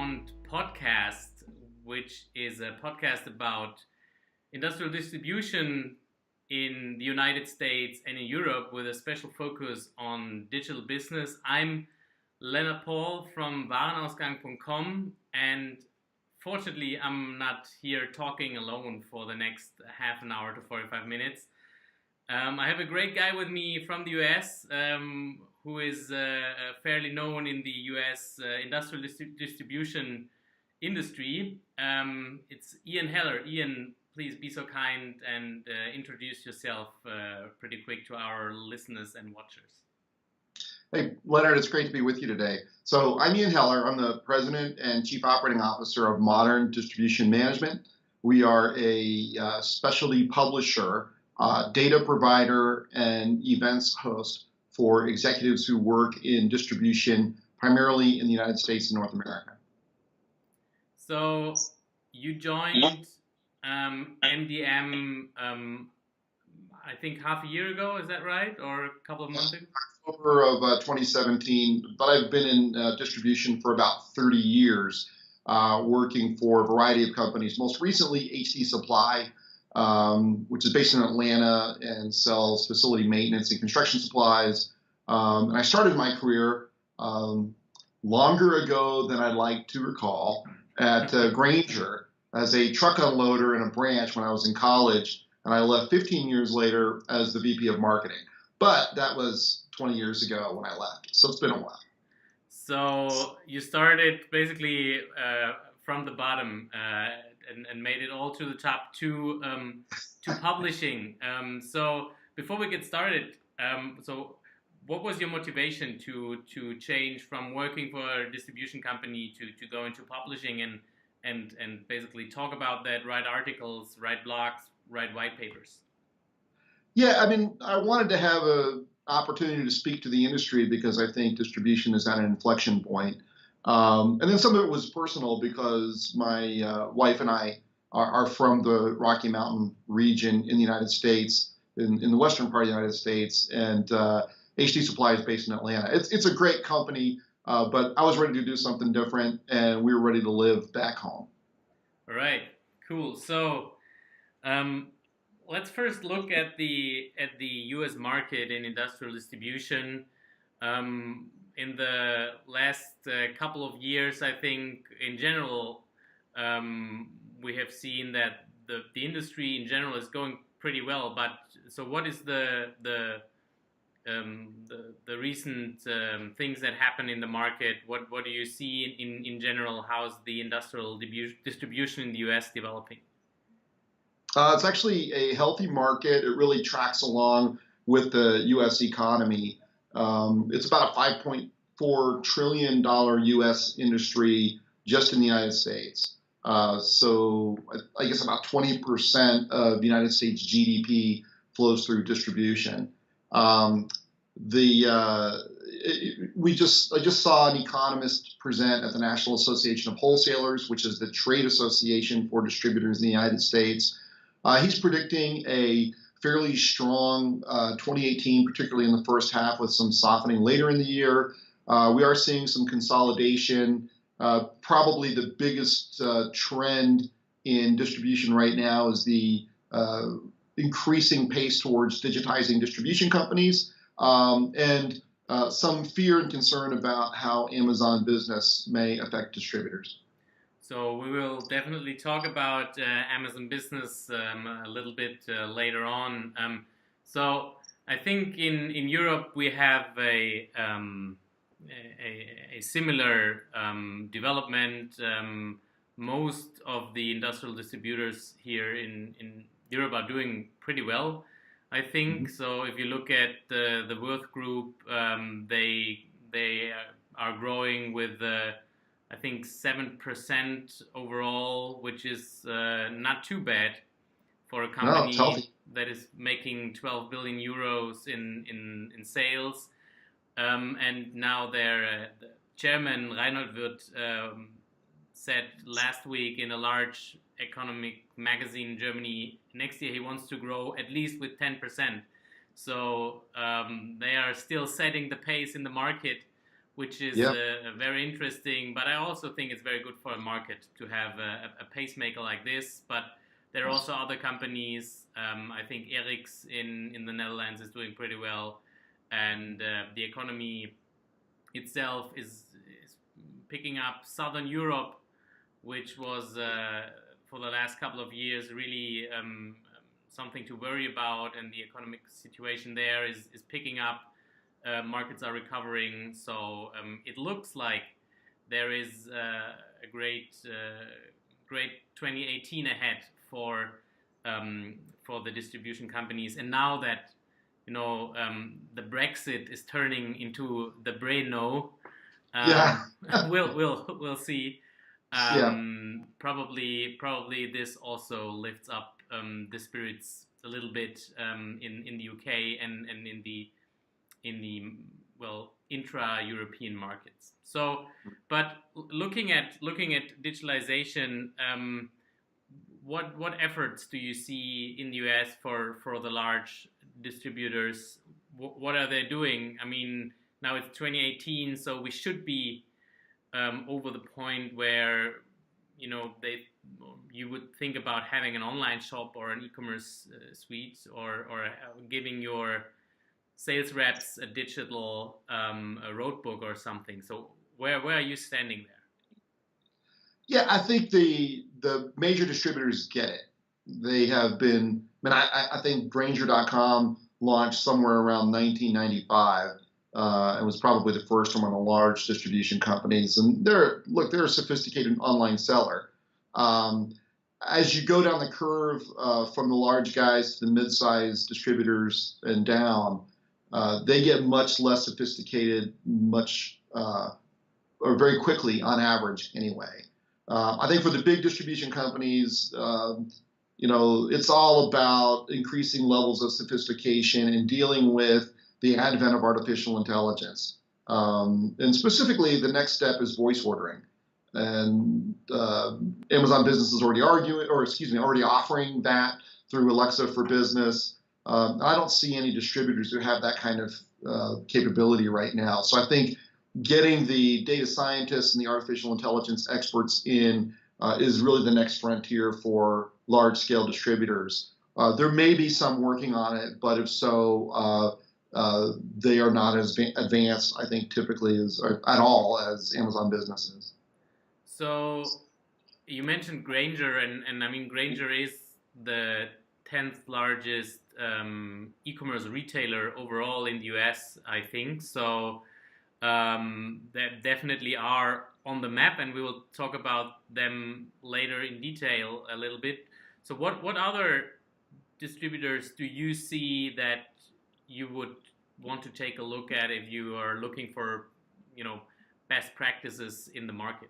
Beyond podcast, which is a podcast about industrial distribution in the United States and in Europe with a special focus on digital business. I'm Leonard Paul from warenausgang.com, and fortunately I'm not here talking alone for the next half an hour to 45 minutes. I have a great guy with me from the US who is fairly known in the US industrial distribution industry. It's Ian Heller. Ian, please be so kind and introduce yourself pretty quick to our listeners and watchers. Hey, Leonard, it's great to be with you today. So I'm Ian Heller. I'm the President and Chief Operating Officer of Modern Distribution Management. We are a specialty publisher, data provider, and events host for executives who work in distribution, primarily in the United States and North America. So you joined MDM, I think half a year ago, is that right? Or a couple of months ago? October of 2017, but I've been in distribution for about 30 years, working for a variety of companies, most recently HD Supply, which is based in Atlanta and sells facility maintenance and construction supplies. And I started my career longer ago than I'd like to recall at Grainger as a truck unloader in a branch when I was in college, and I left 15 years later as the VP of marketing. But that was 20 years ago when I left, so it's been a while. So you started basically from the bottom and made it all to the top to publishing. So before we get started, so what was your motivation to change from working for a distribution company to go into publishing and basically talk about that, write articles, write blogs, write white papers? Yeah, I mean, I wanted to have an opportunity to speak to the industry because I think distribution is at an inflection point. And then some of it was personal because my wife and I are from the Rocky Mountain region in the United States, in the western part of the United States, and HD Supply is based in Atlanta. It's a great company, but I was ready to do something different, and we were ready to live back home. All right, cool. So let's first look at the U.S. market in industrial distribution. In the last couple of years, I think in general, we have seen that the industry in general is going pretty well. But so, what is the recent things that happen in the market? What do you see in general? How's the industrial distribution in the U.S. developing? It's actually a healthy market. It really tracks along with the U.S. economy. It's about a $5.4 trillion U.S. industry just in the United States. So I guess about 20% of the United States GDP flows through distribution. I just saw an economist present at the National Association of Wholesalers, which is the trade association for distributors in the United States. He's predicting a fairly strong 2018, particularly in the first half, with some softening later in the year. We are seeing some consolidation. Probably the biggest trend in distribution right now is the increasing pace towards digitizing distribution companies, and some fear and concern about how Amazon Business may affect distributors. So we will definitely talk about Amazon Business a little bit later on. So I think in Europe we have a similar development. Most of the industrial distributors here in Europe are doing pretty well, I think. So if you look at the Worth Group, they are growing with I think 7% overall, which is not too bad for a company that is making 12 billion euros in sales. And now their chairman, Reinhold Wirth, said last week in a large economic magazine in Germany, next year he wants to grow at least with 10%. So they are still setting the pace in the market which is Yeah. very interesting. But I also think it's very good for a market to have a pacemaker like this. But there are also other companies. I think Eric's in the Netherlands is doing pretty well, and the economy itself is picking up. Southern Europe, which was for the last couple of years really something to worry about, and the economic situation there is picking up. Markets are recovering, so it looks like there is a great 2018 ahead for the distribution companies. And now that the Brexit is turning into the Breno, we'll see. Probably this also lifts up the spirits a little bit in the UK and in the intra-European markets. So, but looking at digitalization, what efforts do you see in the US for the large distributors? What are they doing? I mean, now it's 2018, so we should be over the point where you would think about having an online shop or an e-commerce suite, or giving your sales reps a digital a road book or something. So where are you standing there? Yeah, I think the major distributors get it. They have been. I think Grainger.com launched somewhere around 1995. It was probably the first among the large distribution companies, and they're a sophisticated online seller. As you go down the curve from the large guys to the mid-sized distributors and down, they get much less sophisticated, or very quickly on average anyway. I think for the big distribution companies, it's all about increasing levels of sophistication and dealing with the advent of artificial intelligence. And specifically, the next step is voice ordering. And Amazon Business is already already offering that through Alexa for Business. I don't see any distributors who have that kind of capability right now. So I think getting the data scientists and the artificial intelligence experts in is really the next frontier for large-scale distributors. There may be some working on it, but if so, they are not as advanced, I think, typically at all as Amazon Business is. So you mentioned Grainger, and I mean, Grainger is the 10th largest e-commerce retailer overall in the US, I think. So they definitely are on the map, and we will talk about them later in detail a little bit. So what other distributors do you see that you would want to take a look at if you are looking for, best practices in the market?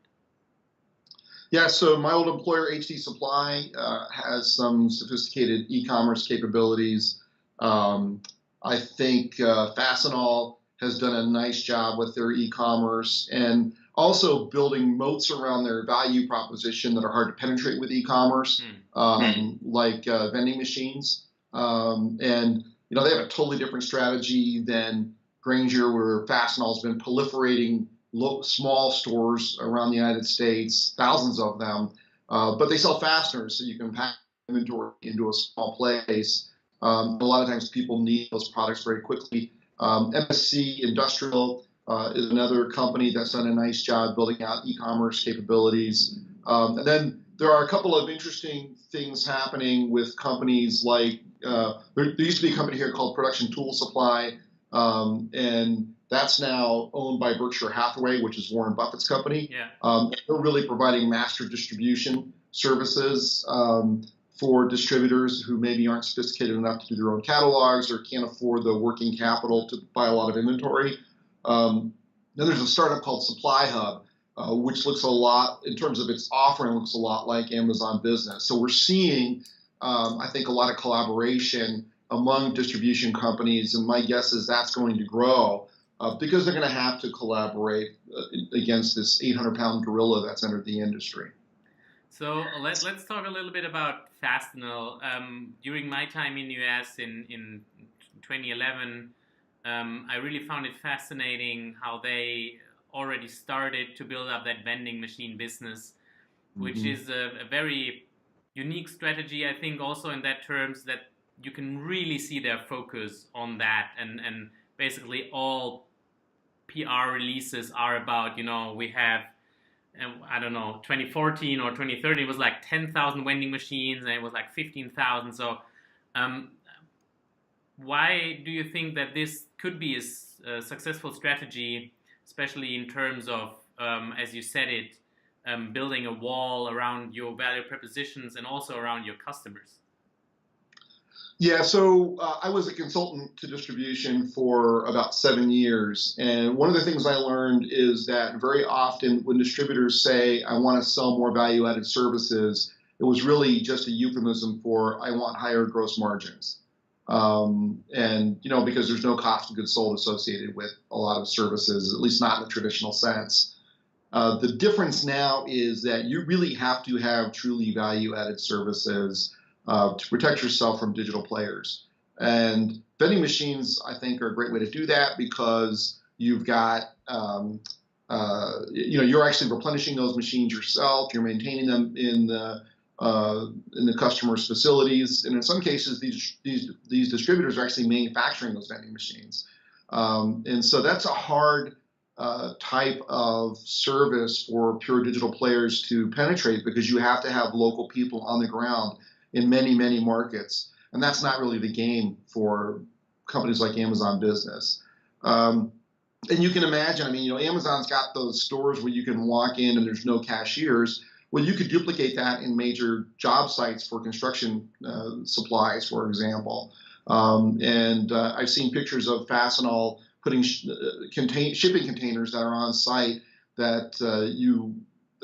Yeah, so my old employer, HD Supply, has some sophisticated e-commerce capabilities. I think Fastenal has done a nice job with their e-commerce, and also building moats around their value proposition that are hard to penetrate with e-commerce, like vending machines. And they have a totally different strategy than Grainger, where Fastenal's been proliferating small stores around the United States, thousands of them, but they sell fasteners, so you can pack inventory into a small place. A lot of times people need those products very quickly. MSC Industrial is another company that's done a nice job building out e-commerce capabilities. And then there are a couple of interesting things happening with companies like, there used to be a company here called Production Tool Supply, and that's now owned by Berkshire Hathaway, which is Warren Buffett's company. Yeah. They're really providing master distribution services for distributors who maybe aren't sophisticated enough to do their own catalogs or can't afford the working capital to buy a lot of inventory. Then there's a startup called Supply Hub, which looks a lot, in terms of its offering, looks a lot like Amazon Business. So we're seeing, I think, a lot of collaboration among distribution companies, and my guess is that's going to grow because they're going to have to collaborate against this 800-pound gorilla that's entered the industry. So let's talk a little bit about Fastenal. During my time in the US in 2011, I really found it fascinating how they already started to build up that vending machine business, which Mm-hmm. is a very unique strategy, I think, also in that terms that you can really see their focus on that, and basically all PR releases are about, we have, I don't know, 2014 or 2013, it was like 10,000 vending machines, and it was like 15,000. So um, why do you think that this could be a successful strategy, especially in terms of, as you said it, building a wall around your value propositions and also around your customers? Yeah, so I was a consultant to distribution for about 7 years. And one of the things I learned is that very often when distributors say, I want to sell more value added services, it was really just a euphemism for, I want higher gross margins. And, because there's no cost of goods sold associated with a lot of services, at least not in the traditional sense. The difference now is that you really have to have truly value added services to protect yourself from digital players. And vending machines, I think, are a great way to do that because you've got, you're actually replenishing those machines yourself. You're maintaining them in the customer's facilities, and in some cases, these distributors are actually manufacturing those vending machines. And so that's a hard type of service for pure digital players to penetrate because you have to have local people on the ground in many, many markets. And that's not really the game for companies like Amazon Business. And you can imagine, Amazon's got those stores where you can walk in and there's no cashiers. Well, you could duplicate that in major job sites for construction supplies, for example. I've seen pictures of Fastenal putting shipping containers that are on site that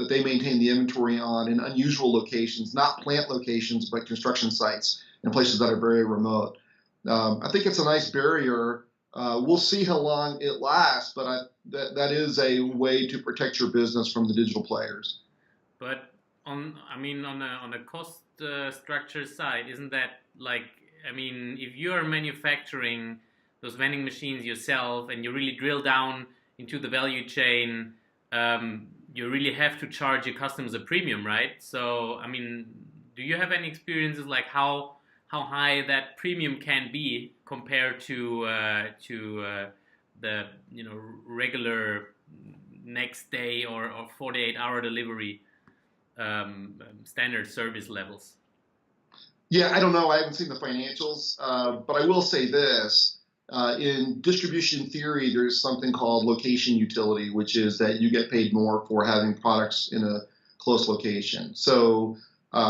they maintain the inventory on in unusual locations, not plant locations, but construction sites in places that are very remote. I think it's a nice barrier. We'll see how long it lasts, but that is a way to protect your business from the digital players. But on the cost structure side, isn't that if you are manufacturing those vending machines yourself and you really drill down into the value chain, you really have to charge your customers a premium, right? So, do you have any experiences like how high that premium can be compared to the regular next day or 48-hour delivery standard service levels? Yeah, I don't know. I haven't seen the financials, but I will say this. In distribution theory, there's something called location utility, which is that you get paid more for having products in a close location. So,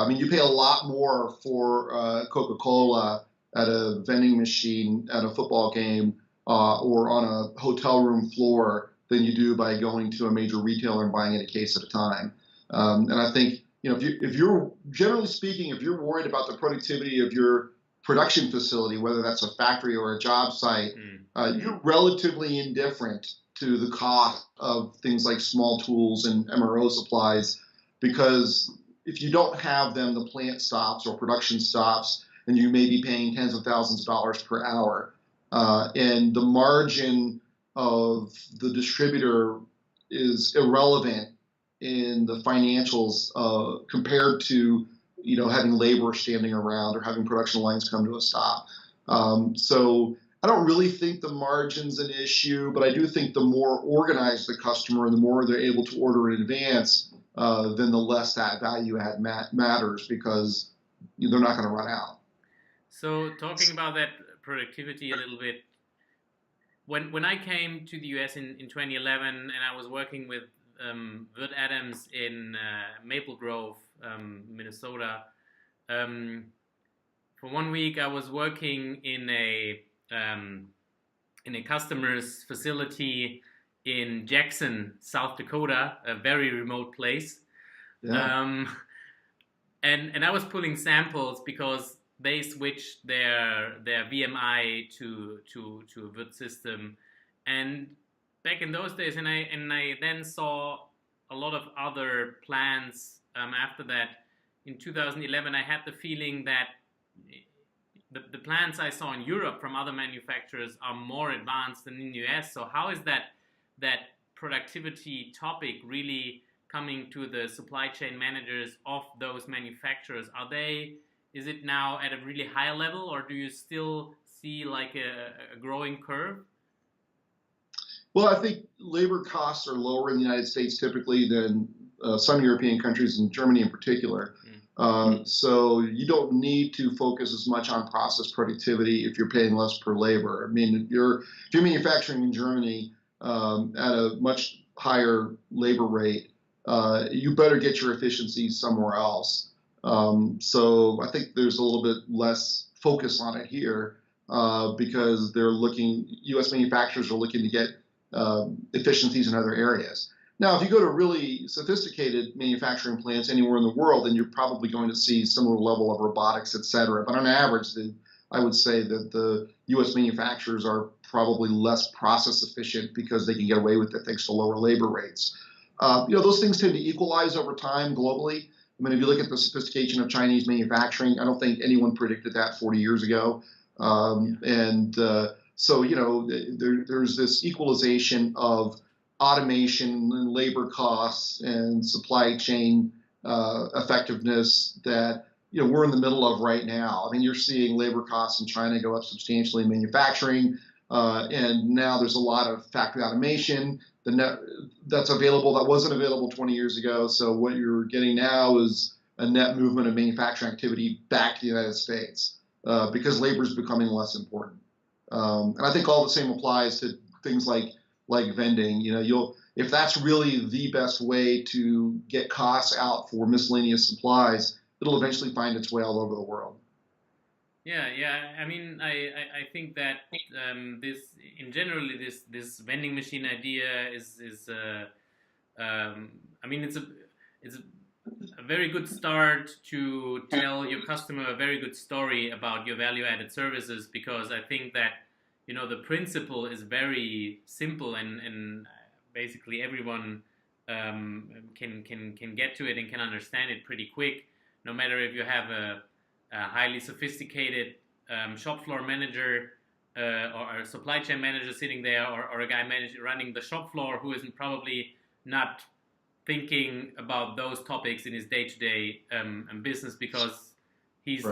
you pay a lot more for Coca-Cola at a vending machine at a football game or on a hotel room floor than you do by going to a major retailer and buying it a case at a time. And I think, if you're generally speaking, if you're worried about the productivity of your production facility, whether that's a factory or a job site, you're relatively indifferent to the cost of things like small tools and MRO supplies, because if you don't have them, the plant stops or production stops, and you may be paying tens of thousands of dollars per hour. And the margin of the distributor is irrelevant in the financials compared to having labor standing around or having production lines come to a stop. So I don't really think the margin's an issue, but I do think the more organized the customer and the more they're able to order in advance, then the less that value add matters, because they're not going to run out. So talking about that productivity a little bit, when I came to the US in 2011 and I was working with Wirt Adams in Maple Grove, Minnesota. For 1 week, I was working in a customer's facility in Jackson, South Dakota, a very remote place. Yeah. And I was pulling samples because they switched their VMI to a Wirt system, and back in those days, and I then saw a lot of other plants after that. In 2011, I had the feeling that the plants I saw in Europe from other manufacturers are more advanced than in the US. So how is that productivity topic really coming to the supply chain managers of those manufacturers? Is it now at a really high level, or do you still see like a growing curve? Well, I think labor costs are lower in the United States typically than some European countries, and Germany in particular. So you don't need to focus as much on process productivity if you're paying less per labor. I mean, if you're manufacturing in Germany at a much higher labor rate, you better get your efficiencies somewhere else. So I think there's a little bit less focus on it here because U.S. manufacturers are looking to get efficiencies in other areas. Now, if you go to really sophisticated manufacturing plants anywhere in the world, then you're probably going to see similar level of robotics, et cetera. But on average, I would say that the U.S. manufacturers are probably less process efficient because they can get away with it thanks to lower labor rates. Those things tend to equalize over time globally. I mean, if you look at the sophistication of Chinese manufacturing, I don't think anyone predicted that 40 years ago. So, there's this equalization of automation and labor costs and supply chain effectiveness that we're in the middle of right now. I mean, you're seeing labor costs in China go up substantially in manufacturing, and now there's a lot of factory automation that's available that wasn't available 20 years ago. So what you're getting now is a net movement of manufacturing activity back to the United States because labor is becoming less important. And I think all the same applies to things like vending. If that's really the best way to get costs out for miscellaneous supplies, it'll eventually find its way all over the world. Yeah. I mean, I think that this vending machine idea is I mean, it's a very good start to tell your customer a very good story about your value-added services, because I think that the principle is very simple and basically everyone can get to it and can understand it pretty quick. No matter if you have a highly sophisticated shop floor manager or a supply chain manager sitting there, or a guy running the shop floor who isn't probably not thinking about those topics in his day-to-day business because he's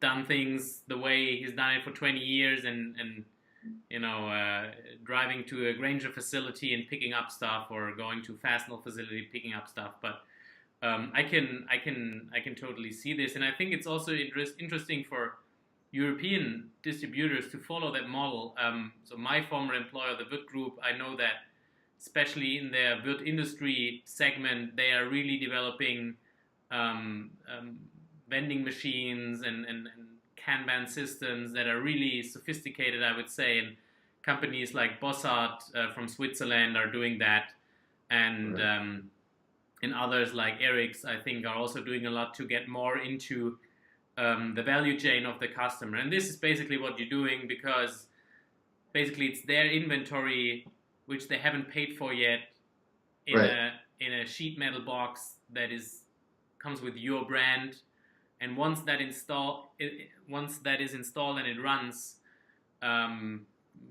done things the way he's done it for 20 years and driving to a Grainger facility and picking up stuff, or going to a Fastenal facility picking up stuff. But I can totally see this, and I think it's also interesting for European distributors to follow that model. So my former employer, the Wirt Group, I know that especially in their Wirt industry segment, they are really developing vending machines and Kanban systems that are really sophisticated, I would say. And companies like Bossart from Switzerland are doing that, and and others like Eric's, I think, are also doing a lot to get more into the value chain of the customer. And this is basically what you're doing, because basically it's their inventory which they haven't paid for yet in a sheet metal box that comes with your brand. And once that is installed and it runs,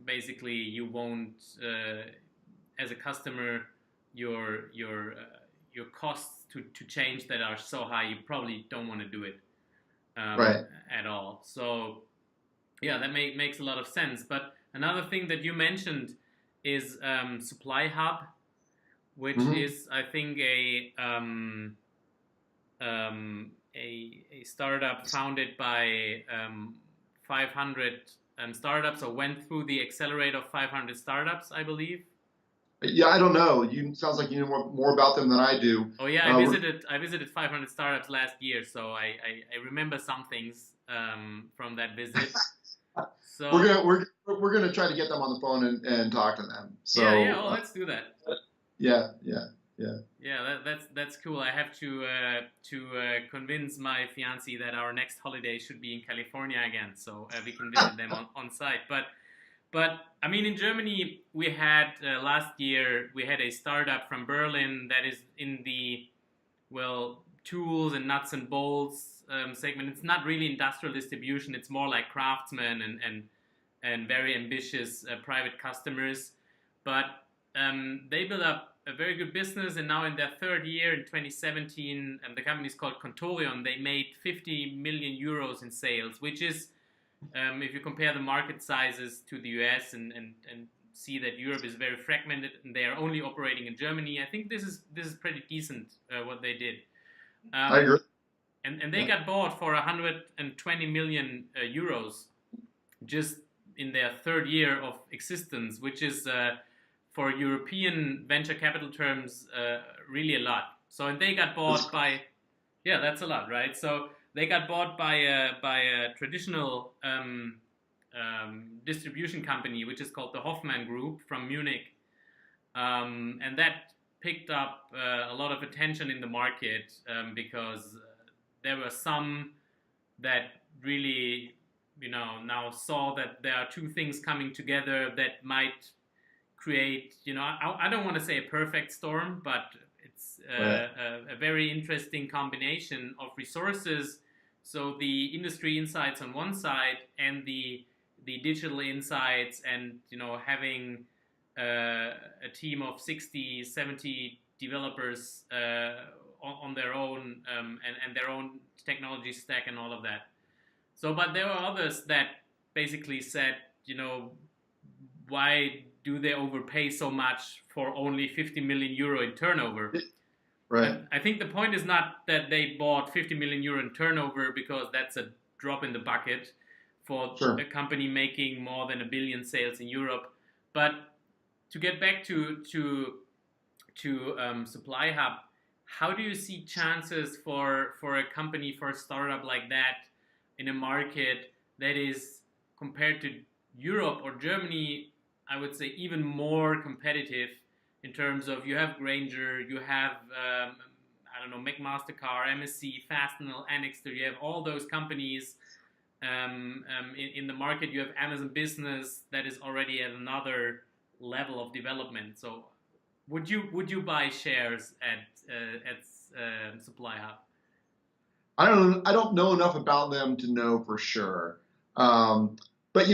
basically you won't, as a customer, your costs to change that are so high, you probably don't want to do it at all. So yeah, that makes a lot of sense. But another thing that you mentioned is Supply Hub, which is, I think, a startup founded by 500 startups, or went through the accelerator of 500 startups, I believe. Yeah, I don't know. Sounds like you know more about them than I do. Oh yeah, I visited 500 startups last year, so I remember some things from that visit. So we're gonna try to get them on the phone and talk to them. So yeah. Well, let's do that. Yeah. Yeah, that's cool. I have to convince my fiancée that our next holiday should be in California again, so we can visit them on site. But I mean, in Germany, we had last year we had a startup from Berlin that is in the tools and nuts and bolts segment. It's not really industrial distribution. It's more like craftsmen and very ambitious private customers. But they built up a very good business, and now in their third year, in 2017, and the company is called Contorion, they made 50 million euros in sales, which is, if you compare the market sizes to the US and see that Europe is very fragmented and they are only operating in Germany, I think this is pretty decent what they did. I agree. And they got bought for 120 million euros just in their third year of existence, which is for European venture capital terms really a lot. So, and they got bought by, yeah, that's a lot, right? So they got bought by a traditional distribution company, which is called the Hoffmann Group from Munich, and that picked up a lot of attention in the market because there were some that really, now saw that there are two things coming together that might create, I don't want to say a perfect storm, but it's a very interesting combination of resources. So the industry insights on one side and the digital insights, and having a team of 60, 70 developers on their own and their own technology stack and all of that. So, but there were others that basically said, why do they overpay so much for only 50 million euro in turnover? Right. I think the point is not that they bought 50 million euro in turnover because that's a drop in the bucket for a company making more than 1 billion sales in Europe. But to get back to Supply Hub, how do you see chances for a company, for a startup like that in a market that is, compared to Europe or Germany, I would say even more competitive in terms of you have Grainger, you have, McMaster-Carr, MSC, Fastenal, Annixter, you have all those companies in the market. You have Amazon Business that is already at another level of development. So would you buy shares at Supply Hub? I don't know enough about them to know for sure. But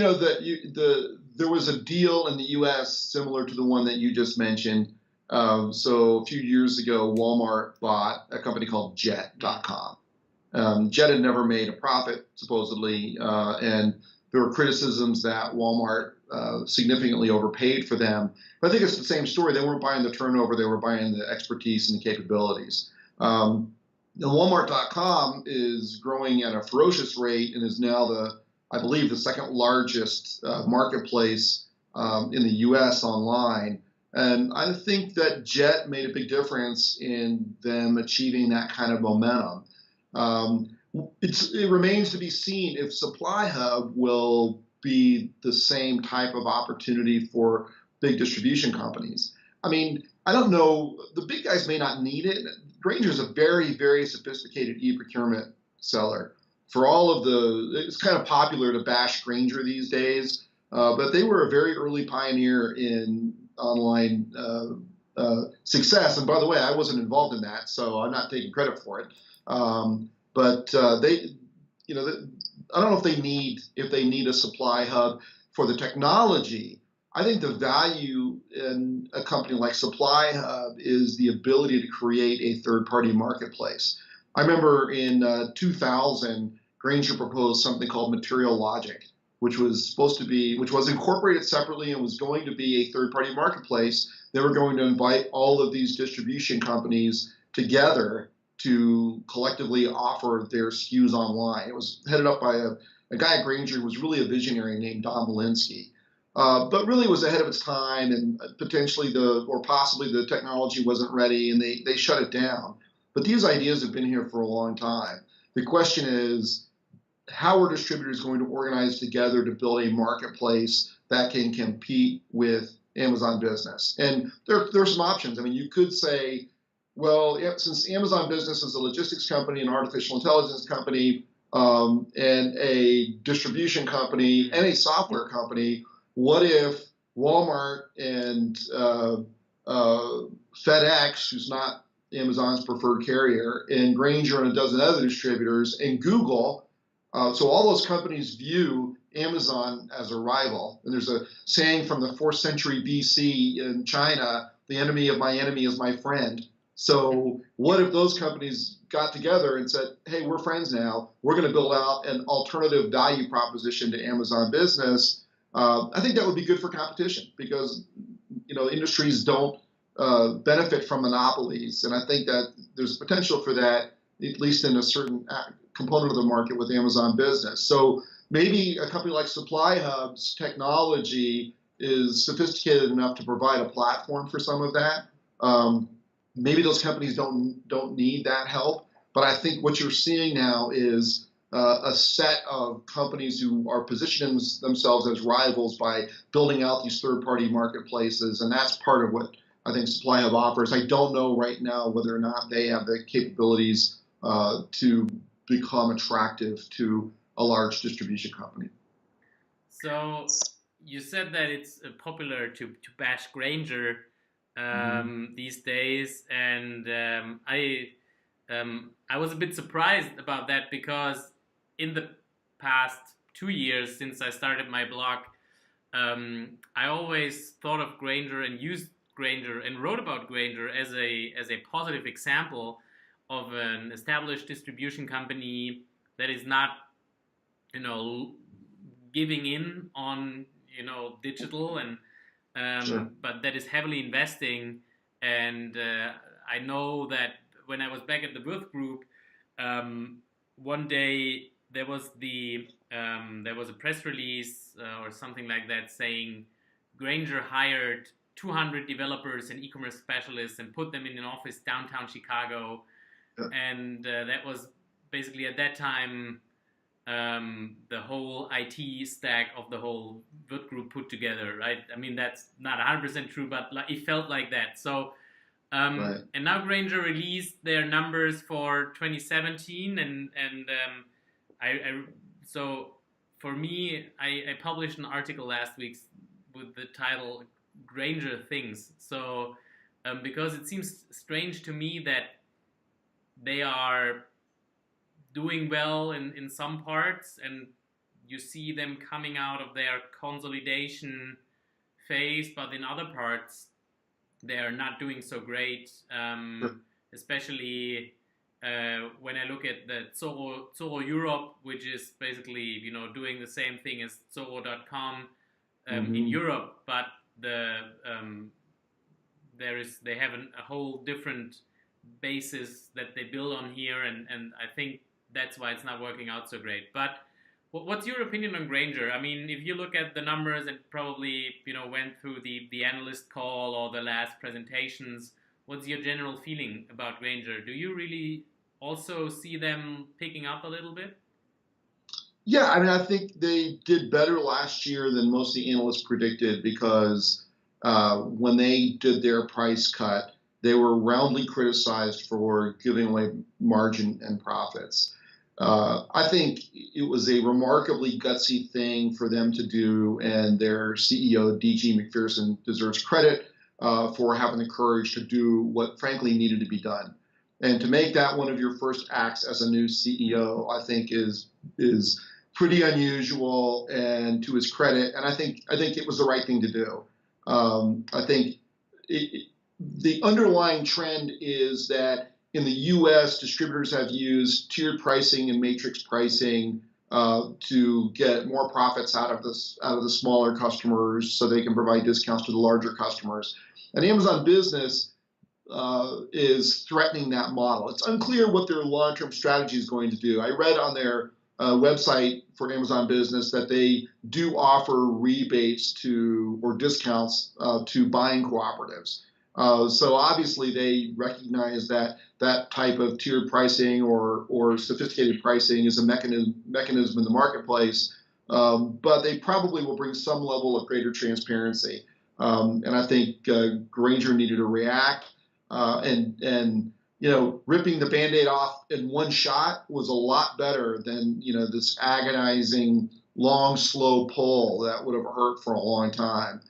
there was a deal in the U.S. similar to the one that you just mentioned. So a few years ago, Walmart bought a company called Jet.com. Jet had never made a profit, supposedly, and there were criticisms that Walmart significantly overpaid for them. But I think it's the same story. They weren't buying the turnover; they were buying the expertise and the capabilities. Walmart.com is growing at a ferocious rate and is now I believe, the second largest marketplace in the U.S. online. And I think that Jet made a big difference in them achieving that kind of momentum. It remains to be seen if Supply Hub will be the same type of opportunity for big distribution companies. I mean, I don't know. The big guys may not need it. Grainger is a very, very sophisticated e-procurement seller. For all of it's kind of popular to bash Grainger these days, but they were a very early pioneer in online success. And by the way, I wasn't involved in that, so I'm not taking credit for it. But they, I don't know if they need a Supply Hub for the technology. I think the value in a company like Supply Hub is the ability to create a third-party marketplace. I remember in 2000, Grainger proposed something called Material Logic, which was incorporated separately and was going to be a third-party marketplace. They were going to invite all of these distribution companies together to collectively offer their SKUs online. It was headed up by a guy at Grainger who was really a visionary named Don Valinsky. But really was ahead of its time, and possibly the technology wasn't ready, and they shut it down. But these ideas have been here for a long time. The question is, how are distributors going to organize together to build a marketplace that can compete with Amazon Business? And there are some options. I mean, you could say, well, since Amazon Business is a logistics company, an artificial intelligence company, and a distribution company, and a software company, what if Walmart and FedEx, who's not Amazon's preferred carrier, and Grainger and a dozen other distributors, and Google So all those companies view Amazon as a rival. And there's a saying from the 4th century BC in China, the enemy of my enemy is my friend. So what if those companies got together and said, hey, we're friends now. We're going to build out an alternative value proposition to Amazon Business. I think that would be good for competition because, industries don't benefit from monopolies. And I think that there's potential for that, at least in a certain component of the market with Amazon Business. So maybe a company like Supply Hub's technology is sophisticated enough to provide a platform for some of that. Maybe those companies don't need that help, but I think what you're seeing now is a set of companies who are positioning themselves as rivals by building out these third-party marketplaces, and that's part of what I think Supply Hub offers. I don't know right now whether or not they have the capabilities to become attractive to a large distribution company. So you said that it's popular to bash Grainger these days, and I was a bit surprised about that because in the past 2 years since I started my blog, I always thought of Grainger and used Grainger and wrote about Grainger as a positive example of an established distribution company that is not, giving in on, digital and Sure. but that is heavily investing. And I know that when I was back at the Würth Group, one day there was a press release or something like that saying Grainger hired 200 developers and e-commerce specialists and put them in an office downtown Chicago. Yeah. And that was basically at that time the whole IT stack of the whole Würth Group put together, right? I mean, that's not 100% true, but it felt like that. So, right. And now Grainger released their numbers for 2017, and so for me, I published an article last week with the title Grainger Things. So, because it seems strange to me that they are doing well in some parts, and you see them coming out of their consolidation phase, but in other parts they are not doing so great, especially when I look at the Zorro Europe, which is basically doing the same thing as Zorro.com in Europe, but they have a whole different basis that they build on here, and I think that's why it's not working out so great. But what's your opinion on Grainger? I mean, if you look at the numbers and probably went through the analyst call or the last presentations, what's your general feeling about Grainger? Do you really also see them picking up a little bit? Yeah, I mean, I think they did better last year than most of the analysts predicted because when they did their price cut, they were roundly criticized for giving away margin and profits. I think it was a remarkably gutsy thing for them to do, and their CEO, D.G. McPherson, deserves credit for having the courage to do what, frankly, needed to be done. And to make that one of your first acts as a new CEO, I think is pretty unusual and to his credit. And I think it was the right thing to do. I think the underlying trend is that in the U.S., distributors have used tiered pricing and matrix pricing to get more profits out of the smaller customers, so they can provide discounts to the larger customers. And Amazon Business is threatening that model. It's unclear what their long-term strategy is going to do. I read on their website for Amazon Business that they do offer rebates or discounts to buying cooperatives. So obviously they recognize that type of tiered pricing or sophisticated pricing is a mechanism in the marketplace, but they probably will bring some level of greater transparency. And I think Grainger needed to react, and ripping the Band-Aid off in one shot was a lot better than this agonizing long, slow pull that would have hurt for a long time.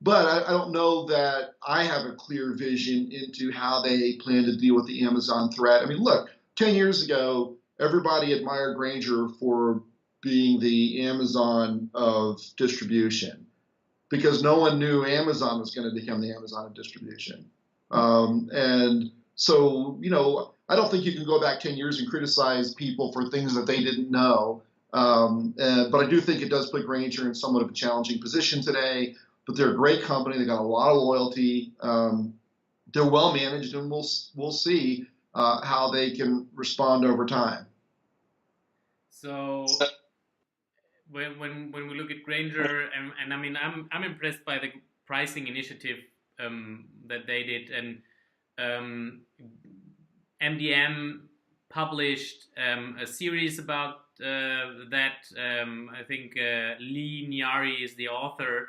But I don't know that I have a clear vision into how they plan to deal with the Amazon threat. I mean, look, 10 years ago, everybody admired Grainger for being the Amazon of distribution because no one knew Amazon was going to become the Amazon of distribution. And so, I don't think you can go back 10 years and criticize people for things that they didn't know. But I do think it does put Grainger in somewhat of a challenging position today. But they're a great company. They got a lot of loyalty. They're well managed, and we'll see how they can respond over time. So when we look at Grainger, and I mean, I'm impressed by the pricing initiative that they did, and MDM published a series about that. I think Lee Nyari is the author,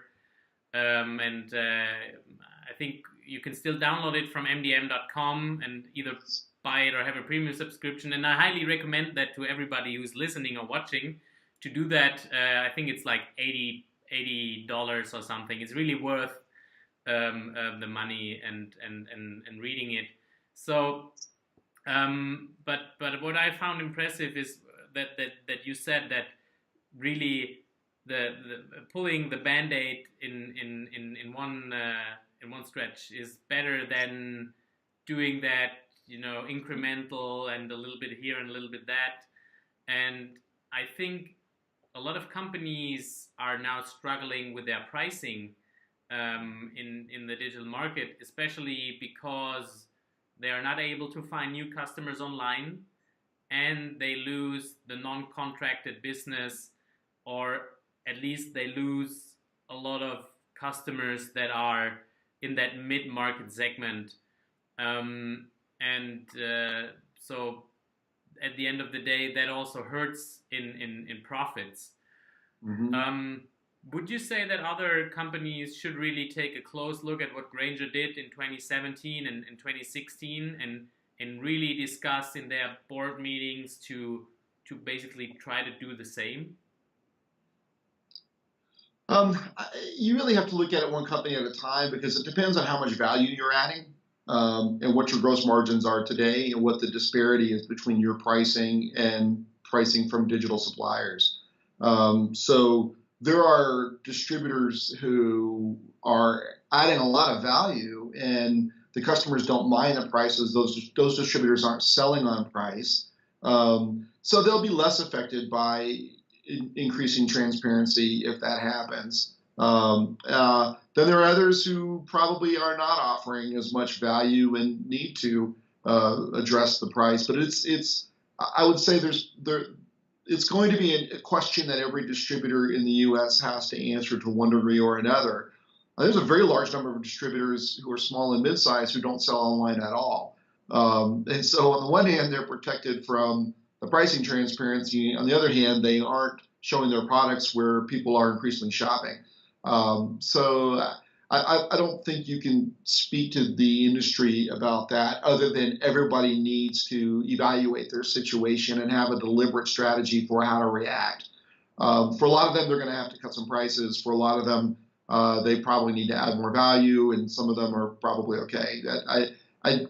and I think you can still download it from mdm.com and either buy it or have a premium subscription. And I highly recommend that to everybody who's listening or watching to do that. I think it's like $80 or something. It's really worth the money and reading it. So, but what I found impressive is that you said that really the pulling the Band-Aid in one stretch is better than doing that, incremental and a little bit here and a little bit that. And I think a lot of companies are now struggling with their pricing in the digital market, especially because they are not able to find new customers online, and they lose the non-contracted business, or at least they lose a lot of customers that are in that mid-market segment. So at the end of the day, that also hurts in profits. Mm-hmm. Would you say that other companies should really take a close look at what Grainger did in 2017 and in 2016 and really discuss in their board meetings to basically try to do the same? You really have to look at it one company at a time because it depends on how much value you're adding and what your gross margins are today and what the disparity is between your pricing and pricing from digital suppliers. So there are distributors who are adding a lot of value and the customers don't mind the prices. Those distributors aren't selling on price. So they'll be less affected by increasing transparency if that happens. Then there are others who probably are not offering as much value and need to address the price. But I would say it's going to be a question that every distributor in the U.S. has to answer to one degree or another. There's a very large number of distributors who are small and mid-sized who don't sell online at all. And so on the one hand, they're protected from the pricing transparency. On the other hand, they aren't showing their products where people are increasingly shopping. So I don't think you can speak to the industry about that other than everybody needs to evaluate their situation and have a deliberate strategy for how to react. For a lot of them, they're going to have to cut some prices. For a lot of them, they probably need to add more value, and some of them are probably okay.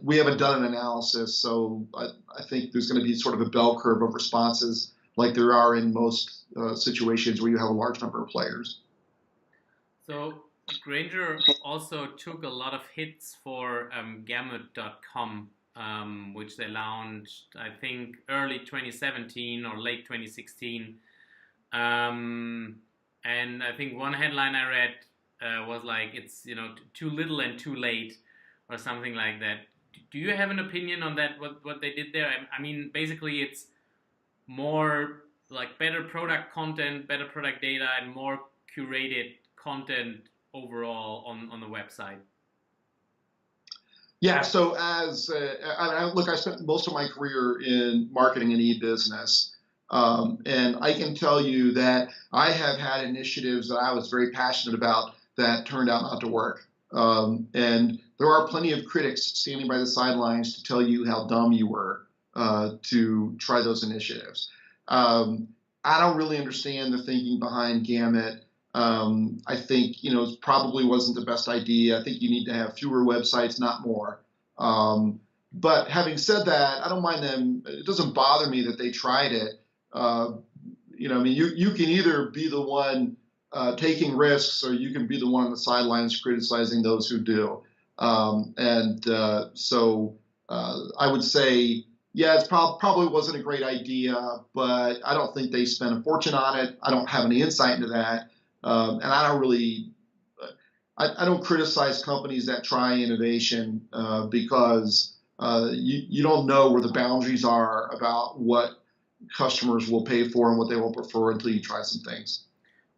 We haven't done an analysis, so I think there's going to be sort of a bell curve of responses like there are in most situations where you have a large number of players. So Grainger also took a lot of hits for Gamut.com, which they launched, I think, early 2017 or late 2016. And I think one headline I read was like, it's too little and too late, or something like that. Do you have an opinion on that? What they did there? I mean, basically, it's more like better product content, better product data, and more curated content overall on the website. Yeah. So look, I spent most of my career in marketing and e-business. And I can tell you that I have had initiatives that I was very passionate about that turned out not to work. And there are plenty of critics standing by the sidelines to tell you how dumb you were to try those initiatives. I don't really understand the thinking behind Gamut. I think it probably wasn't the best idea. I think you need to have fewer websites, not more. But having said that, I don't mind them. It doesn't bother me that they tried it. I mean, you can either be the one taking risks, or you can be the one on the sidelines criticizing those who do. So I would say, yeah, it probably wasn't a great idea, but I don't think they spent a fortune on it. I don't have any insight into that, and I don't really. I don't criticize companies that try innovation because you don't know where the boundaries are about what customers will pay for and what they will prefer until you try some things.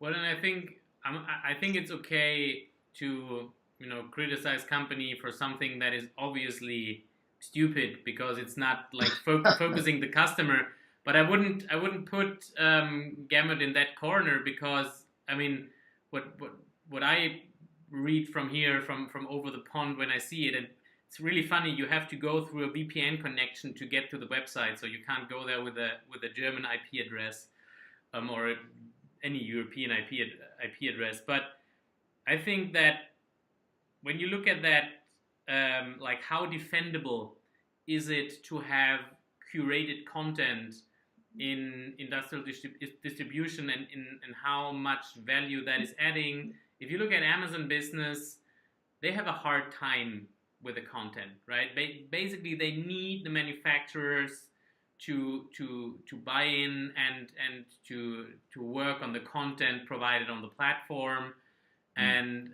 Well, and I think it's okay to criticize company for something that is obviously stupid because it's not like focusing the customer. But I wouldn't put Gamut in that corner, because I mean what I read from here, from over the pond when I see it, and it's really funny. You have to go through a VPN connection to get to the website, so you can't go there with a German IP address or any European IP address. But I think that when you look at that, like how defendable is it to have curated content in industrial distribution, and how much value that is adding? If you look at Amazon Business, they have a hard time with the content, right? Basically, they need the manufacturers to buy in and to work on the content provided on the platform, and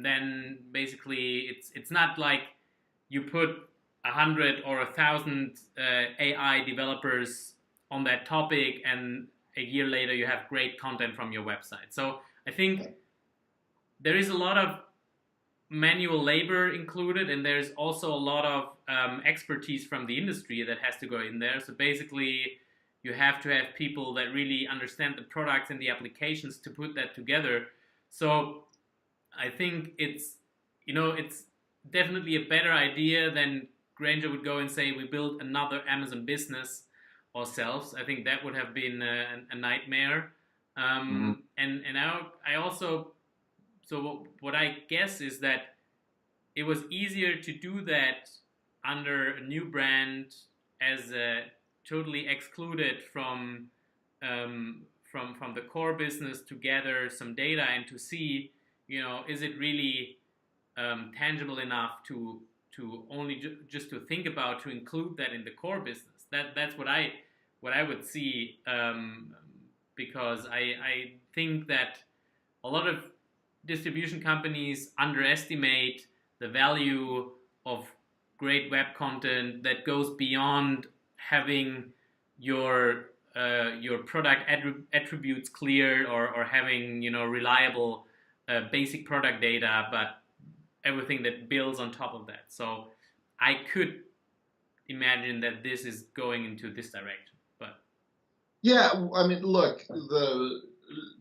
then basically it's not like you put 100 or 1,000 AI developers on that topic and a year later you have great content from your website. So I think there is a lot of manual labor included, and there's also a lot of expertise from the industry that has to go in there. So basically, you have to have people that really understand the products and the applications to put that together. So I think it's definitely a better idea than Grainger would go and say we build another Amazon Business ourselves. I think that would have been a nightmare. And I also. So what I guess is that it was easier to do that under a new brand, as totally excluded from the core business, to gather some data and to see, is it really tangible enough to only just to think about, to include that in the core business. That's what I would see, because I think that a lot of distribution companies underestimate the value of great web content that goes beyond having your product attributes clear, or having reliable basic product data, but everything that builds on top of that. So I could imagine that this is going into this direction. But yeah, I mean, look,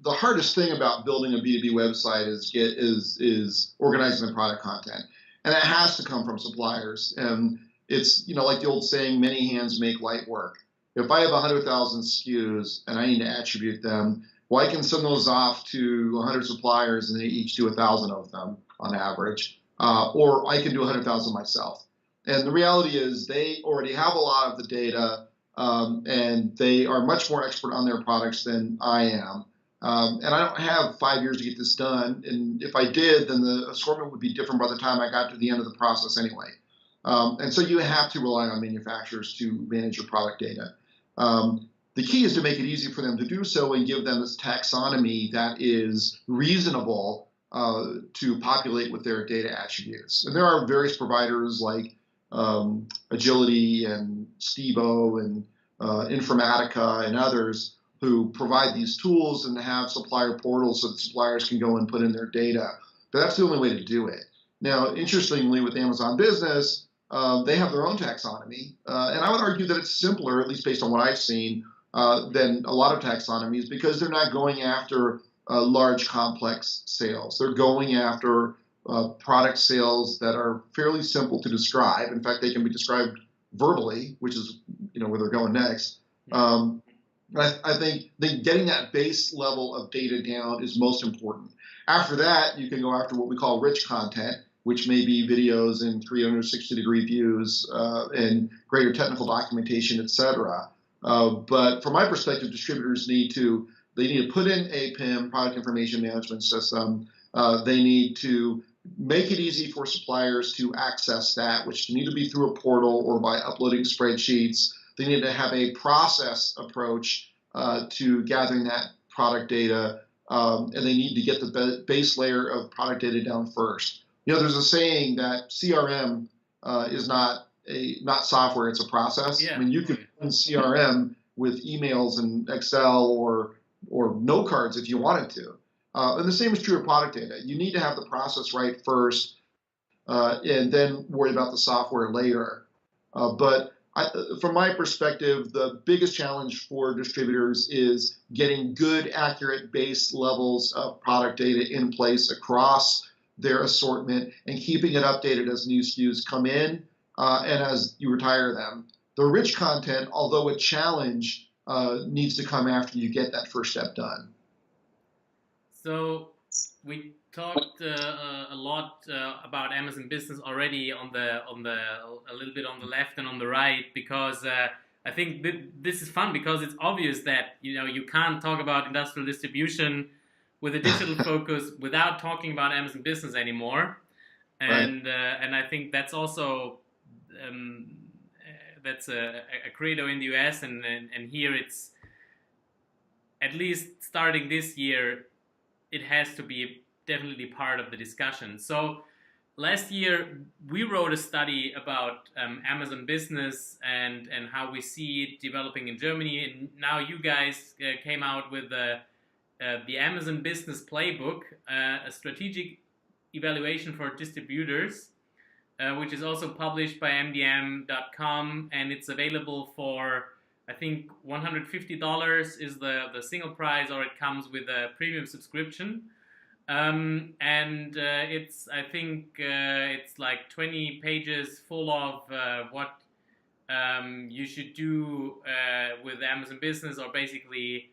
the hardest thing about building a B2B website is organizing the product content, and it has to come from suppliers. And it's like the old saying, many hands make light work. If I have 100,000 SKUs and I need to attribute them, well, I can send those off to 100 suppliers and they each do 1,000 of them on average, or I can do 100,000 myself. And the reality is they already have a lot of the data, and they are much more expert on their products than I am. And I don't have 5 years to get this done. And if I did, then the assortment would be different by the time I got to the end of the process anyway. And so you have to rely on manufacturers to manage your product data. The key is to make it easy for them to do so and give them this taxonomy that is reasonable to populate with their data attributes. And there are various providers like Agility and Stevo and Informatica and others who provide these tools and have supplier portals so that suppliers can go and put in their data. But that's the only way to do it. Now, interestingly, with Amazon Business, they have their own taxonomy. And I would argue that it's simpler, at least based on what I've seen, than a lot of taxonomies, because they're not going after large, complex sales. They're going after product sales that are fairly simple to describe. In fact, they can be described verbally, which is where they're going next. I think getting that base level of data down is most important. After that, you can go after what we call rich content, which may be videos in 360-degree views and greater technical documentation, etc. But from my perspective, distributors need to put in a PIM, product information management system. They need to make it easy for suppliers to access that, which need to be through a portal or by uploading spreadsheets. They need to have a process approach to gathering that product data, and they need to get the base layer of product data down first. There's a saying that CRM is not software; it's a process. Yeah. I mean, you can run CRM with emails and Excel or note cards if you wanted to. And the same is true of product data. You need to have the process right first, and then worry about the software later. But from my perspective, the biggest challenge for distributors is getting good, accurate base levels of product data in place across their assortment and keeping it updated as new SKUs come in and as you retire them. The rich content, although a challenge, needs to come after you get that first step done. So we talked a lot about Amazon Business already a little bit on the left and on the right, because I think this is fun, because it's obvious that you can't talk about industrial distribution with a digital focus without talking about Amazon Business anymore, and right. And I think that's also that's a credo in the US, and here it's, at least starting this year, it has to be definitely part of the discussion. So last year we wrote a study about Amazon Business and how we see it developing in Germany, and now you guys came out with the Amazon Business Playbook, a strategic evaluation for distributors, which is also published by mdm.com, and it's available for, I think, $150 is the single price, or it comes with a premium subscription. And it's, I think, it's like 20 pages full of what you should do with Amazon Business, or basically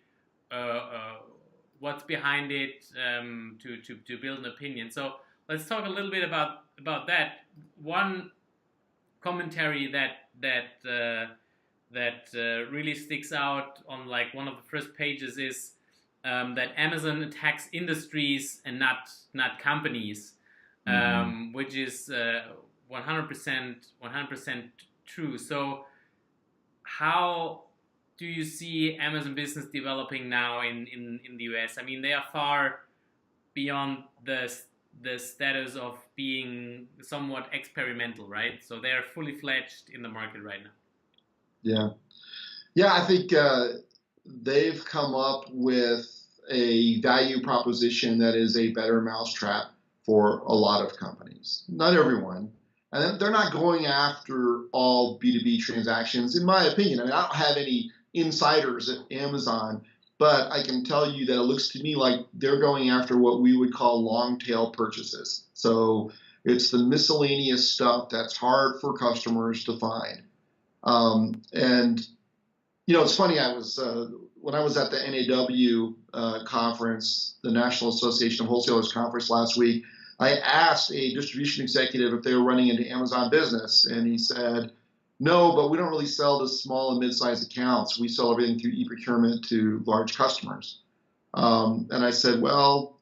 what's behind it to build an opinion. So let's talk a little bit about that. One commentary that really sticks out on like one of the first pages is that Amazon attacks industries and not companies, which is 100% true. So how do you see Amazon Business developing now in the US? I mean, they are far beyond the status of being somewhat experimental, right? So they're fully fledged in the market right now. Yeah, I think they've come up with a value proposition that is a better mousetrap for a lot of companies. Not everyone. And they're not going after all B2B transactions, in my opinion. I mean, I don't have any insiders at Amazon, but I can tell you that it looks to me like they're going after what we would call long tail purchases. So it's the miscellaneous stuff that's hard for customers to find. And it's funny, I was when I was at the NAW conference, the National Association of Wholesalers conference last week, I asked a distribution executive if they were running into Amazon Business, and he said, no, but we don't really sell to small and mid-sized accounts. We sell everything through e-procurement to large customers. And I said, well,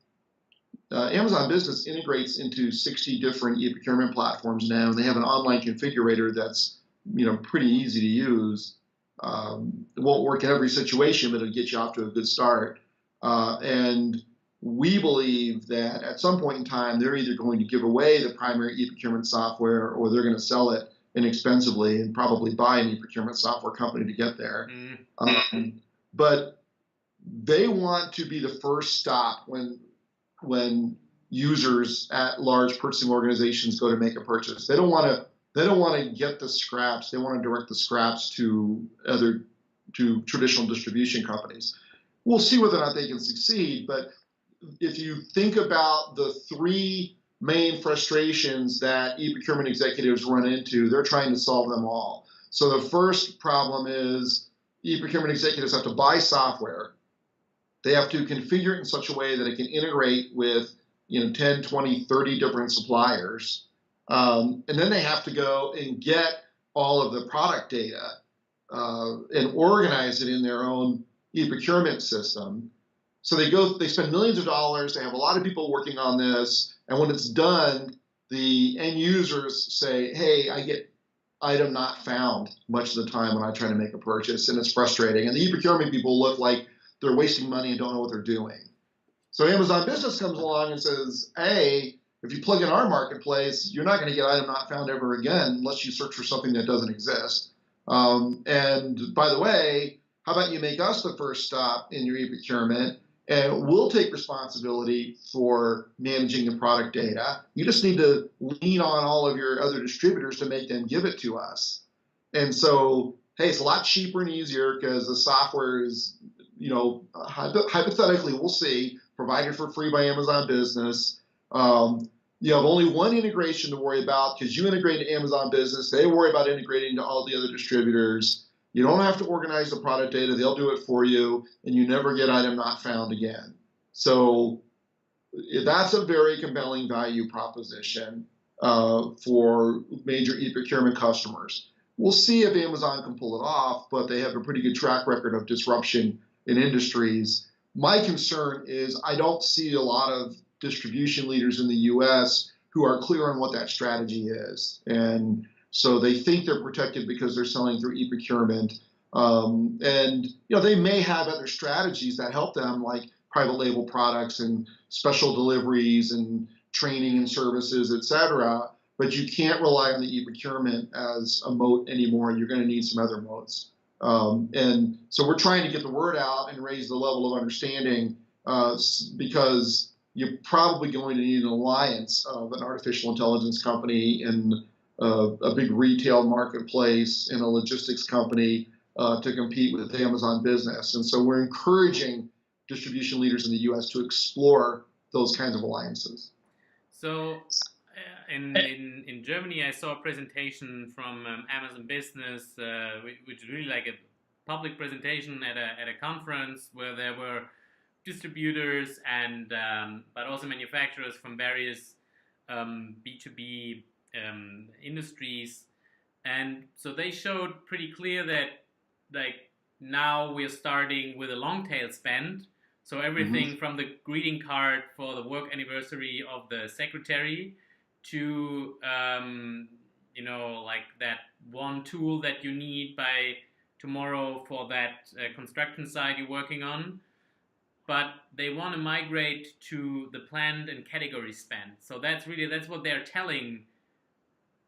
Amazon Business integrates into 60 different e-procurement platforms now, and they have an online configurator that's pretty easy to use. It won't work in every situation, but it'll get you off to a good start. And we believe that at some point in time, they're either going to give away the primary e-procurement software, or they're going to sell it inexpensively and probably buy an e-procurement software company to get there. But they want to be the first stop when users at large purchasing organizations go to make a purchase. They don't want to get the scraps. They want to direct the scraps to traditional distribution companies. We'll see whether or not they can succeed. But if you think about the three main frustrations that e-procurement executives run into, they're trying to solve them all. So the first problem is e-procurement executives have to buy software. They have to configure it in such a way that it can integrate with 10, 20, 30 different suppliers. And then they have to go and get all of the product data and organize it in their own e-procurement system. So they spend millions of dollars, they have a lot of people working on this, and when it's done, the end users say, hey, I get item not found much of the time when I try to make a purchase, and it's frustrating. And the e-procurement people look like they're wasting money and don't know what they're doing. So Amazon Business comes along and says, hey, if you plug in our marketplace, you're not going to get item not found ever again unless you search for something that doesn't exist. And by the way, how about you make us the first stop in your e-procurement, and we'll take responsibility for managing the product data. You just need to lean on all of your other distributors to make them give it to us. And so, hey, it's a lot cheaper and easier because the software is, hypothetically, we'll see, provided for free by Amazon Business. You have only one integration to worry about because you integrate to Amazon Business. They worry about integrating to all the other distributors. You don't have to organize the product data. They'll do it for you, and you never get item not found again. So that's a very compelling value proposition for major e-procurement customers. We'll see if Amazon can pull it off, but they have a pretty good track record of disruption in industries. My concern is I don't see a lot of distribution leaders in the U.S. who are clear on what that strategy is. And so they think they're protected because they're selling through e-procurement. And they may have other strategies that help them, like private label products and special deliveries and training and services, et cetera. But you can't rely on the e-procurement as a moat anymore. You're going to need some other moats. And so we're trying to get the word out and raise the level of understanding because you're probably going to need an alliance of an artificial intelligence company and a big retail marketplace and a logistics company to compete with Amazon Business. And so we're encouraging distribution leaders in the U.S. to explore those kinds of alliances. So in Germany, I saw a presentation from Amazon Business, which is really like a public presentation at a conference where there were distributors and but also manufacturers from various B2B industries, and so they showed pretty clear that like now we're starting with a long tail spend. So everything from the greeting card for the work anniversary of the secretary to like that one tool that you need by tomorrow for that construction site you're working on. But they want to migrate to the planned and category spend. So that's what they're telling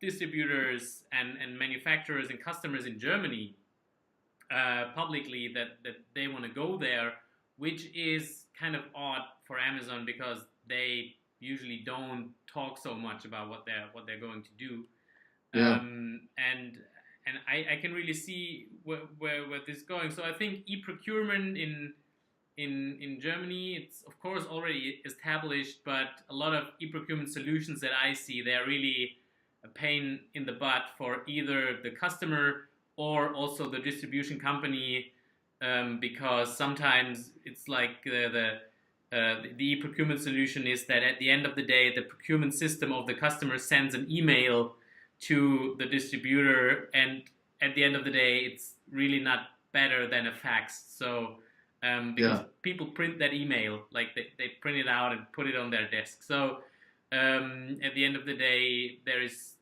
distributors and manufacturers and customers in Germany publicly that they want to go there, which is kind of odd for Amazon because they usually don't talk so much about what they're going to do. Yeah. And I can really see where this is going. So I think e-procurement in Germany, it's of course already established, but a lot of e-procurement solutions that I see, they're really a pain in the butt for either the customer or also the distribution company, because sometimes it's like the e-procurement solution is that at the end of the day, the procurement system of the customer sends an email to the distributor, and at the end of the day, it's really not better than a fax. So because people print that email, like they print it out and put it on their desk. So at the end of the day, there is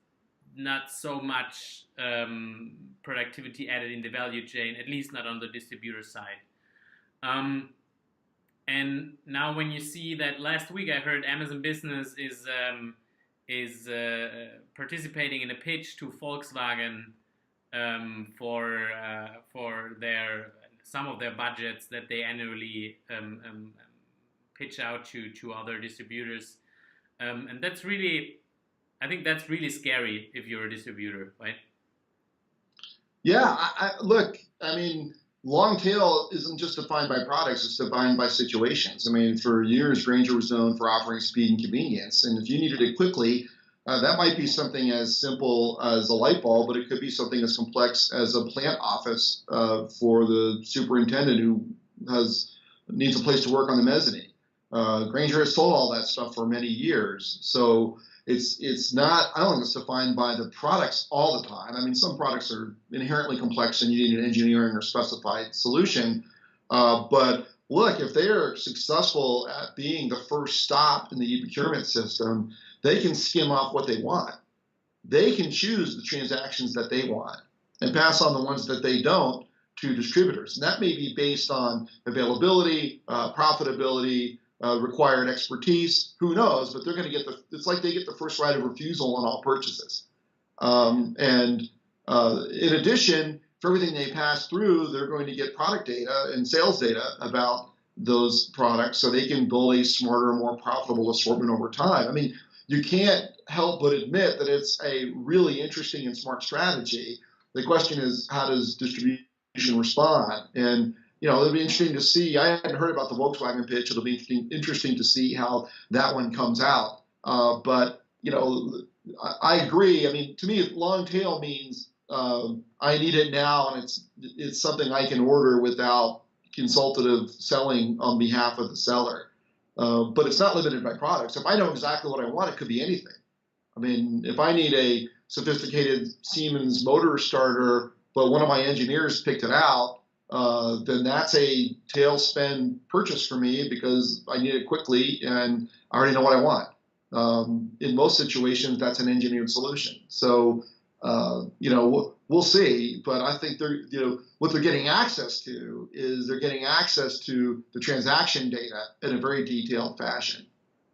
not so much productivity added in the value chain, at least not on the distributor side. And now when you see that last week I heard Amazon Business is participating in a pitch to Volkswagen for their some of their budgets that they annually pitch out to other distributors, and that's really, I think that's really scary if you're a distributor, right? Yeah, look, I mean, long tail isn't just defined by products, it's defined by situations. I mean, for years, Grainger was known for offering speed and convenience, and if you needed it quickly, that might be something as simple as a light bulb, but it could be something as complex as a plant office for the superintendent who needs a place to work on the mezzanine. Grainger has sold all that stuff for many years. So it's not, I don't think it's defined by the products all the time. I mean, some products are inherently complex and you need an engineering or specified solution. But look, if they are successful at being the first stop in the e-procurement system, they can skim off what they want. They can choose the transactions that they want and pass on the ones that they don't to distributors. And that may be based on availability, profitability, required expertise. Who knows? But they're going to get it's like they get the first right of refusal on all purchases. In addition, for everything they pass through, they're going to get product data and sales data about those products so they can build a smarter, more profitable assortment over time. I mean, you can't help but admit that it's a really interesting and smart strategy. The question is, how does distribution respond? And it'll be interesting to see. I hadn't heard about the Volkswagen pitch. It'll be interesting to see how that one comes out. But I agree. I mean, to me, long tail means I need it now, and it's something I can order without consultative selling on behalf of the seller. But it's not limited by products. If I know exactly what I want, it could be anything. I mean, if I need a sophisticated Siemens motor starter, but one of my engineers picked it out, then that's a tail spend purchase for me because I need it quickly and I already know what I want. In most situations, that's an engineered solution. So, we'll see. But I think what they're getting access to is they're getting access to the transaction data in a very detailed fashion.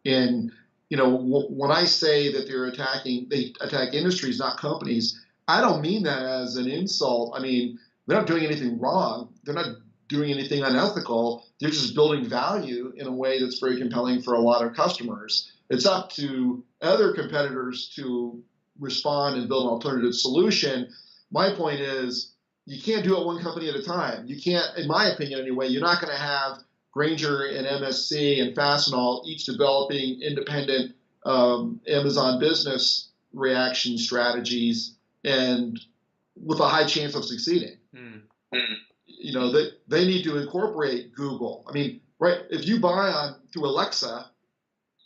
And when I say that they attack industries, not companies, I don't mean that as an insult. I mean, they're not doing anything wrong. They're not doing anything unethical. They're just building value in a way that's very compelling for a lot of customers. It's up to other competitors to respond and build an alternative solution. My point is, you can't do it one company at a time. You can't, in my opinion anyway, you're not going to have Grainger and MSC and Fastenal each developing independent Amazon business reaction strategies and with a high chance of succeeding. They need to incorporate Google. I mean, right? If you buy through Alexa,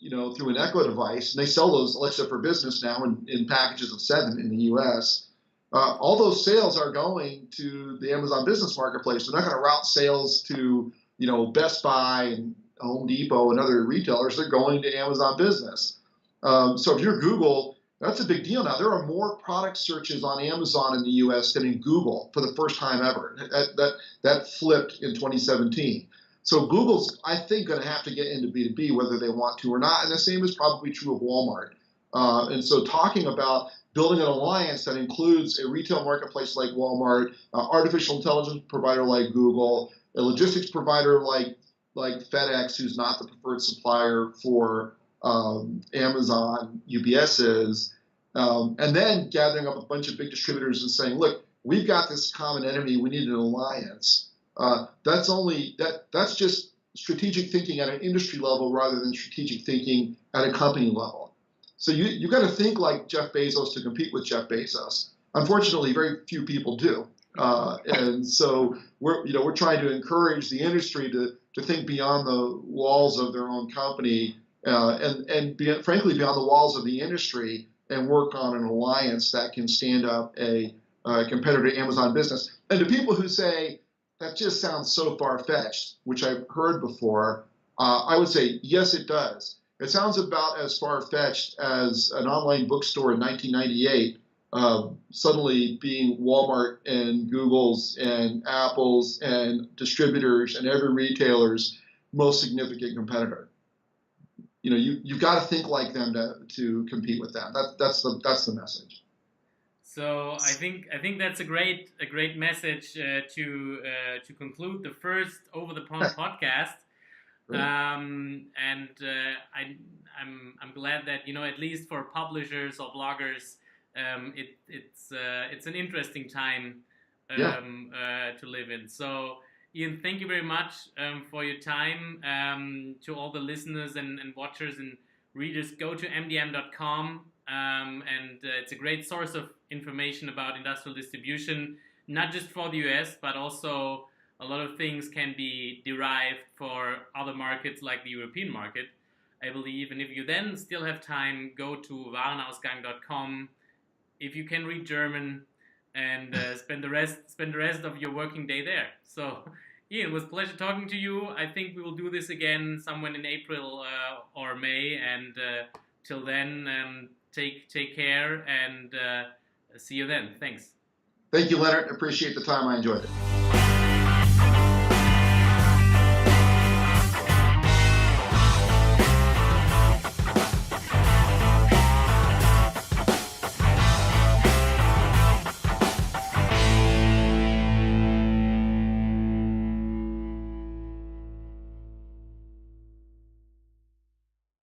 through an Echo device, and they sell those Alexa for Business now in packages of 7 in the U.S., all those sales are going to the Amazon Business Marketplace. They're not going to route sales to Best Buy and Home Depot and other retailers. They're going to Amazon Business. So if you're Google, that's a big deal now. There are more product searches on Amazon in the U.S. than in Google for the first time ever. That flipped in 2017. So Google's, I think, going to have to get into B2B whether they want to or not. And the same is probably true of Walmart. And so talking about building an alliance that includes a retail marketplace like Walmart, artificial intelligence provider like Google, a logistics provider like FedEx, who's not the preferred supplier for Amazon, UPS is, and then gathering up a bunch of big distributors and saying, look, we've got this common enemy, we need an alliance. That's just strategic thinking at an industry level rather than strategic thinking at a company level. So you got to think like Jeff Bezos to compete with Jeff Bezos. Unfortunately, very few people do. And so we're trying to encourage the industry to think beyond the walls of their own company and frankly beyond the walls of the industry and work on an alliance that can stand up a competitor to Amazon Business. And to people who say that just sounds so far-fetched, which I've heard before, I would say yes, it does. It sounds about as far-fetched as an online bookstore in 1998 suddenly being Walmart and Google's and Apple's and distributors and every retailer's most significant competitor. You've got to think like them to compete with them. That's the message. So I think that's a great message to conclude the first Over the Pond podcast. I'm glad that at least for publishers or bloggers, it's an interesting time to live in. So Ian, thank you very much for your time. To all the listeners and watchers and readers, go to mdm.com. And it's a great source of information about industrial distribution, not just for the US, but also a lot of things can be derived for other markets like the European market, I believe. And if you then still have time, go to warenausgang.com. If you can read German, and spend the rest of your working day there. So, Ian, it was a pleasure talking to you. I think we will do this again somewhere in April or May. And till then, take care and see you then. Thanks. Thank you, Leonard. Appreciate the time. I enjoyed it.